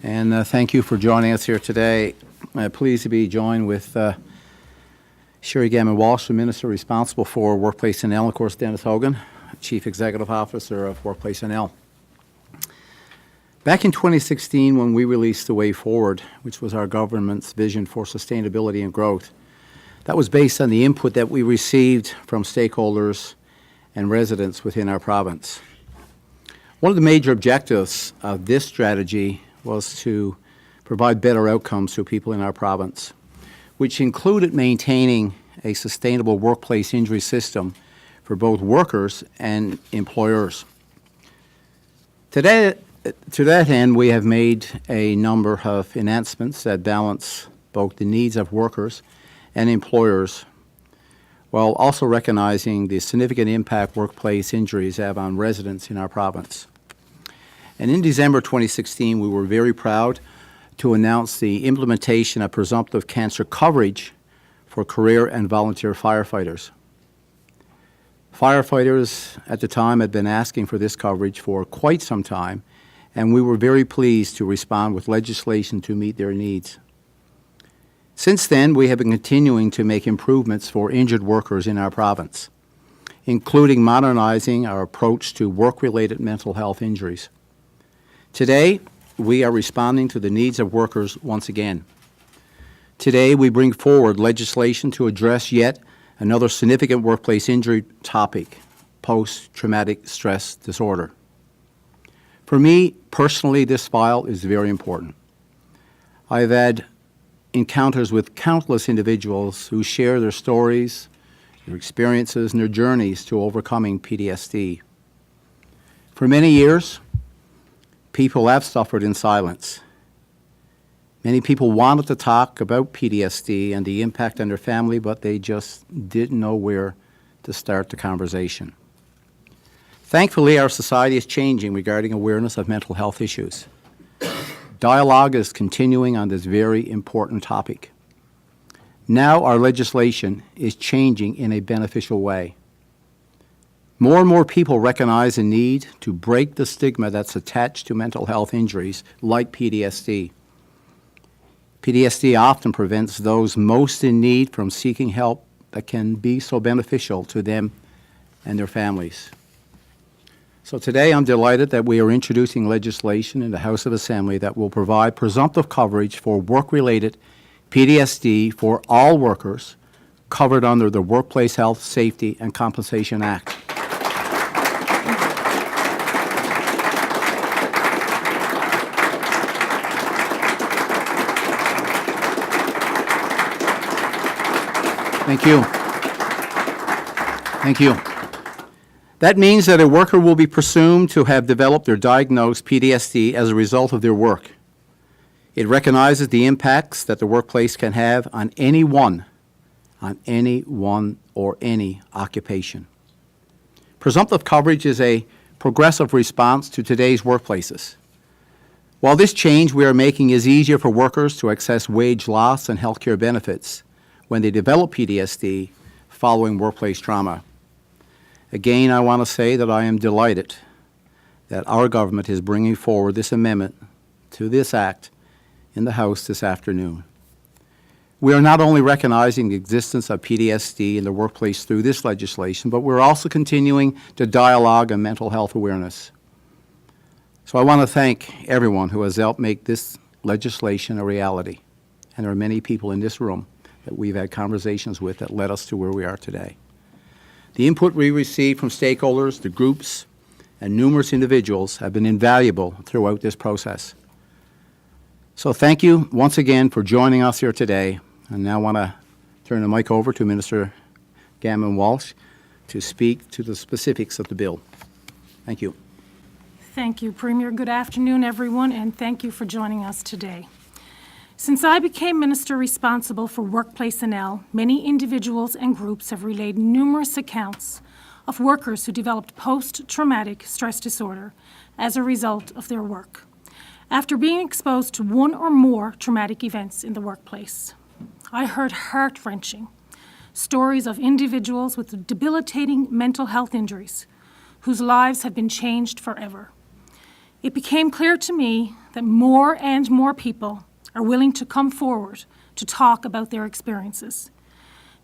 And thank you for joining us here today. Pleased to be joined with Sherry Gammon-Walsh, the Minister responsible for Workplace NL, and of course Dennis Hogan, Chief Executive Officer of Workplace NL. Back in 2016, when we released The Way Forward, which was our government's vision for sustainability and growth, that was based on the input that we received from stakeholders and residents within our province. One of the major objectives of this strategy was to provide better outcomes to people in our province, which included maintaining a sustainable workplace injury system for both workers and employers. To that end, we have made a number of enhancements that balance both the needs of workers and employers, while also recognizing the significant impact workplace injuries have on residents in our province. And in December 2016, we were very proud to announce the implementation of presumptive cancer coverage for career and volunteer firefighters. Firefighters at the time had been asking for this coverage for quite some time, and we were very pleased to respond with legislation to meet their needs. Since then, we have been continuing to make improvements for injured workers in our province, including modernizing our approach to work-related mental health injuries. Today, we are responding to the needs of workers once again. Today, we bring forward legislation to address yet another significant workplace injury topic, post-traumatic stress disorder. For me, personally, this file is very important. I've had encounters with countless individuals who share their stories, their experiences, and their journeys to overcoming PTSD. For many years, people have suffered in silence. Many people wanted to talk about PTSD and the impact on their family, but they just didn't know where to start the conversation. Thankfully, our society is changing regarding awareness of mental health issues. Dialogue is continuing on this very important topic. Now our legislation is changing in a beneficial way. More and more people recognize the need to break the stigma that's attached to mental health injuries like PTSD. PTSD often prevents those most in need from seeking help that can be so beneficial to them and their families. So today I'm delighted that we are introducing legislation in the House of Assembly that will provide presumptive coverage for work-related PTSD for all workers covered under the Workplace Health, Safety, and Compensation Act. Thank you. Thank you. That means that a worker will be presumed to have developed or diagnosed PTSD as a result of their work. It recognizes the impacts that the workplace can have on anyone or any occupation. Presumptive coverage is a progressive response to today's workplaces. While this change we are making is easier for workers to access wage loss and health care benefits when they develop PTSD following workplace trauma. Again, I want to say that I am delighted that our government is bringing forward this amendment to this act in the House this afternoon. We are not only recognizing the existence of PTSD in the workplace through this legislation, but we're also continuing the dialogue on mental health awareness. So I want to thank everyone who has helped make this legislation a reality. And there are many people in this room that we've had conversations with that led us to where we are today. The input we received from stakeholders, the groups, and numerous individuals have been invaluable throughout this process. So thank you once again for joining us here today. And now I want to turn the mic over to Minister Gammon-Walsh to speak to the specifics of the bill. Thank you. Thank you, Premier. Good afternoon, everyone, and thank you for joining us today. Since I became Minister responsible for Workplace NL, many individuals and groups have relayed numerous accounts of workers who developed post-traumatic stress disorder as a result of their work, after being exposed to one or more traumatic events in the workplace. I heard heart-wrenching stories of individuals with debilitating mental health injuries whose lives have been changed forever. it became clear to me that more and more people are willing to come forward to talk about their experiences.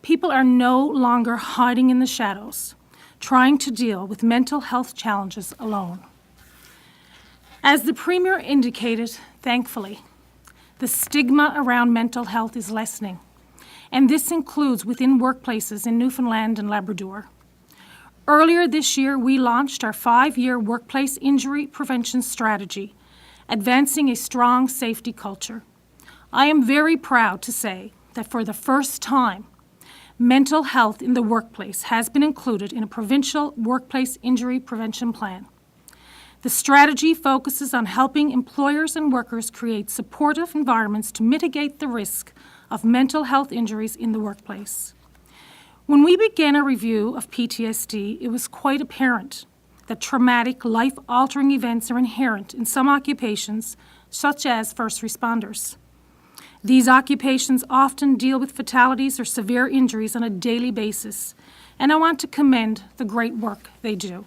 People are no longer hiding in the shadows, trying to deal with mental health challenges alone. As the Premier indicated, thankfully, the stigma around mental health is lessening, and this includes within workplaces in Newfoundland and Labrador. Earlier this year, we launched our 5-year workplace injury prevention strategy, advancing a strong safety culture. I am very proud to say that for the first time, mental health in the workplace has been included in a provincial workplace injury prevention plan. The strategy focuses on helping employers and workers create supportive environments to mitigate the risk of mental health injuries in the workplace. When we began a review of PTSD, it was quite apparent that traumatic, life-altering events are inherent in some occupations, such as first responders. These occupations often deal with fatalities or severe injuries on a daily basis, and I want to commend the great work they do.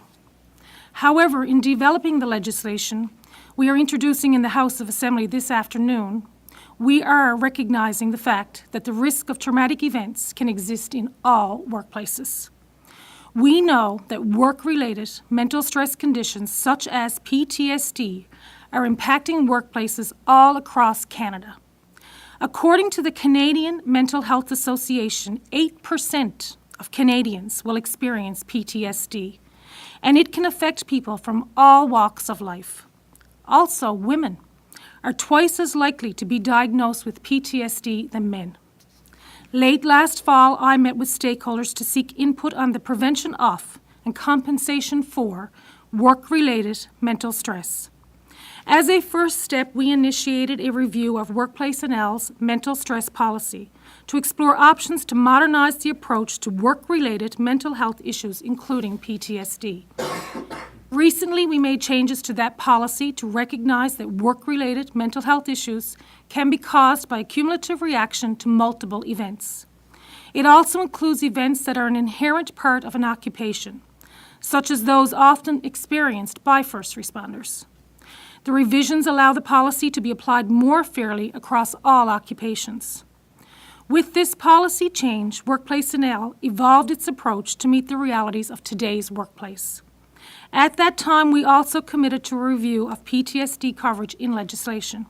However, in developing the legislation we are introducing in the House of Assembly this afternoon, we are recognizing the fact that the risk of traumatic events can exist in all workplaces. We know that work-related mental stress conditions such as PTSD are impacting workplaces all across Canada. According to the Canadian Mental Health Association, 8% of Canadians will experience PTSD, and it can affect people from all walks of life. Also, women are twice as likely to be diagnosed with PTSD than men. Late last fall, I met with stakeholders to seek input on the prevention of and compensation for work-related mental stress. As a first step, we initiated a review of Workplace NL's mental stress policy to explore options to modernize the approach to work-related mental health issues, including PTSD. Recently, we made changes to that policy to recognize that work-related mental health issues can be caused by a cumulative reaction to multiple events. It also includes events that are an inherent part of an occupation, such as those often experienced by first responders. The revisions allow the policy to be applied more fairly across all occupations. With this policy change, Workplace NL evolved its approach to meet the realities of today's workplace. At that time, we also committed to a review of PTSD coverage in legislation.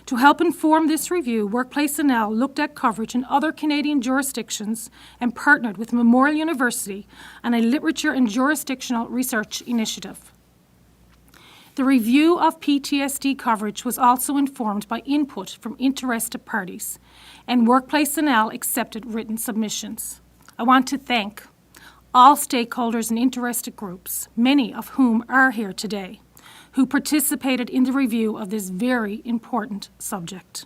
To help inform this review, Workplace NL looked at coverage in other Canadian jurisdictions and partnered with Memorial University on a literature and jurisdictional research initiative. The review of PTSD coverage was also informed by input from interested parties, and Workplace NL accepted written submissions. I want to thank all stakeholders and interested groups, many of whom are here today, who participated in the review of this very important subject.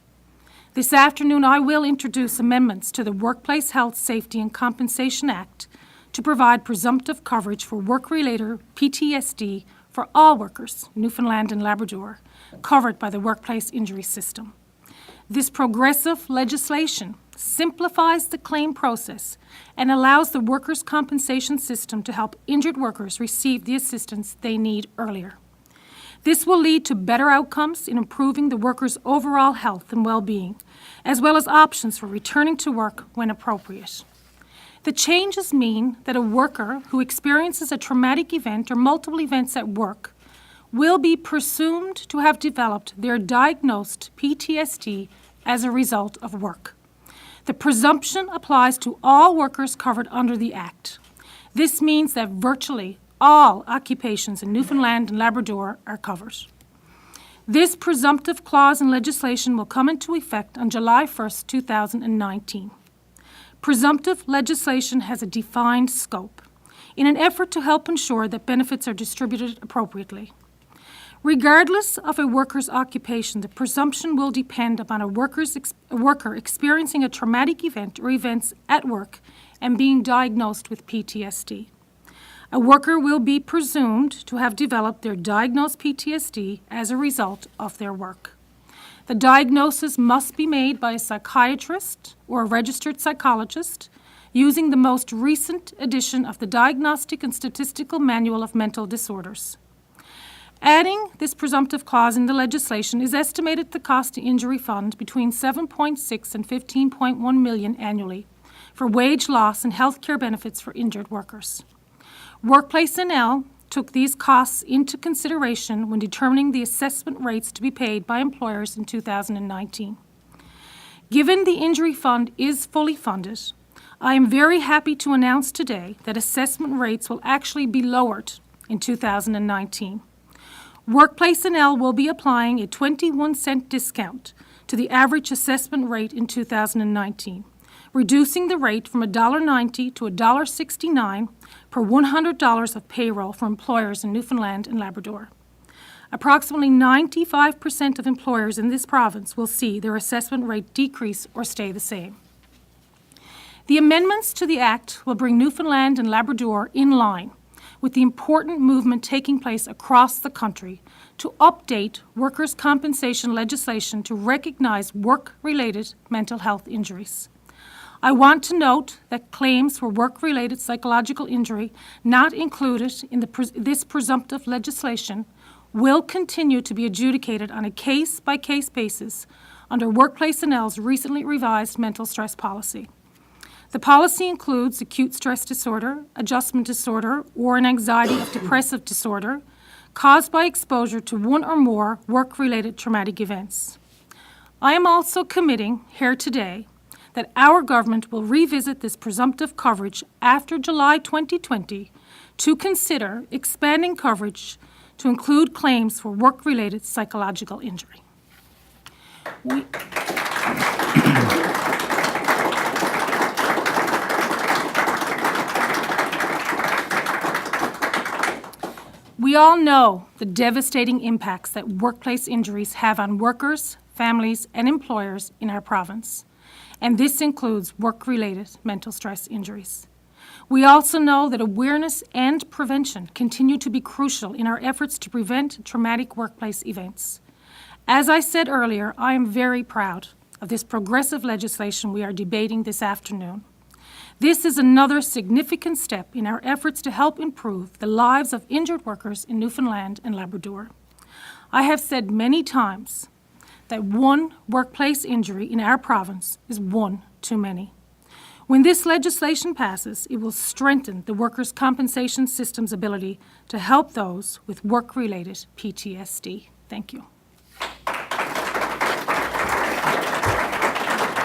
This afternoon, I will introduce amendments to the Workplace Health, Safety and Compensation Act to provide presumptive coverage for work-related PTSD for all workers, Newfoundland and Labrador, covered by the workplace injury system. This progressive legislation simplifies the claim process and allows the workers' compensation system to help injured workers receive the assistance they need earlier. This will lead to better outcomes in improving the workers' overall health and well-being, as well as options for returning to work when appropriate. The changes mean that a worker who experiences a traumatic event or multiple events at work will be presumed to have developed their diagnosed PTSD as a result of work. The presumption applies to all workers covered under the Act. This means that virtually all occupations in Newfoundland and Labrador are covered. This presumptive clause in legislation will come into effect on July 1st, 2019. Presumptive legislation has a defined scope in an effort to help ensure that benefits are distributed appropriately. Regardless of a worker's occupation, the presumption will depend upon a worker experiencing a traumatic event or events at work and being diagnosed with PTSD. A worker will be presumed to have developed their diagnosed PTSD as a result of their work. The diagnosis must be made by a psychiatrist or a registered psychologist using the most recent edition of the Diagnostic and Statistical Manual of Mental Disorders. Adding this presumptive clause in the legislation is estimated to cost the injury fund between $7.6 and $15.1 million annually for wage loss and health care benefits for injured workers. Workplace NL took these costs into consideration when determining the assessment rates to be paid by employers in 2019. Given the injury fund is fully funded, I am very happy to announce today that assessment rates will actually be lowered in 2019. Workplace NL will be applying a 21-cent discount to the average assessment rate in 2019, reducing the rate from $1.90 to $1.69 per $100 of payroll for employers in Newfoundland and Labrador. Approximately 95% of employers in this province will see their assessment rate decrease or stay the same. The amendments to the Act will bring Newfoundland and Labrador in line with the important movement taking place across the country to update workers' compensation legislation to recognize work-related mental health injuries. I want to note that claims for work-related psychological injury not included in this presumptive legislation will continue to be adjudicated on a case-by-case basis under Workplace NL's recently revised mental stress policy. The policy includes acute stress disorder, adjustment disorder, or an anxiety or depressive disorder caused by exposure to one or more work-related traumatic events. I am also committing here today that our government will revisit this presumptive coverage after July 2020 to consider expanding coverage to include claims for work-related psychological injury. We all know the devastating impacts that workplace injuries have on workers, families, and employers in our province, and this includes work-related mental stress injuries. We also know that awareness and prevention continue to be crucial in our efforts to prevent traumatic workplace events. As I said earlier, I am very proud of this progressive legislation we are debating this afternoon. This is another significant step in our efforts to help improve the lives of injured workers in Newfoundland and Labrador. I have said many times that one workplace injury in our province is one too many. When this legislation passes, it will strengthen the workers' compensation system's ability to help those with work-related PTSD. Thank you.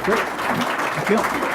Great. Thank you.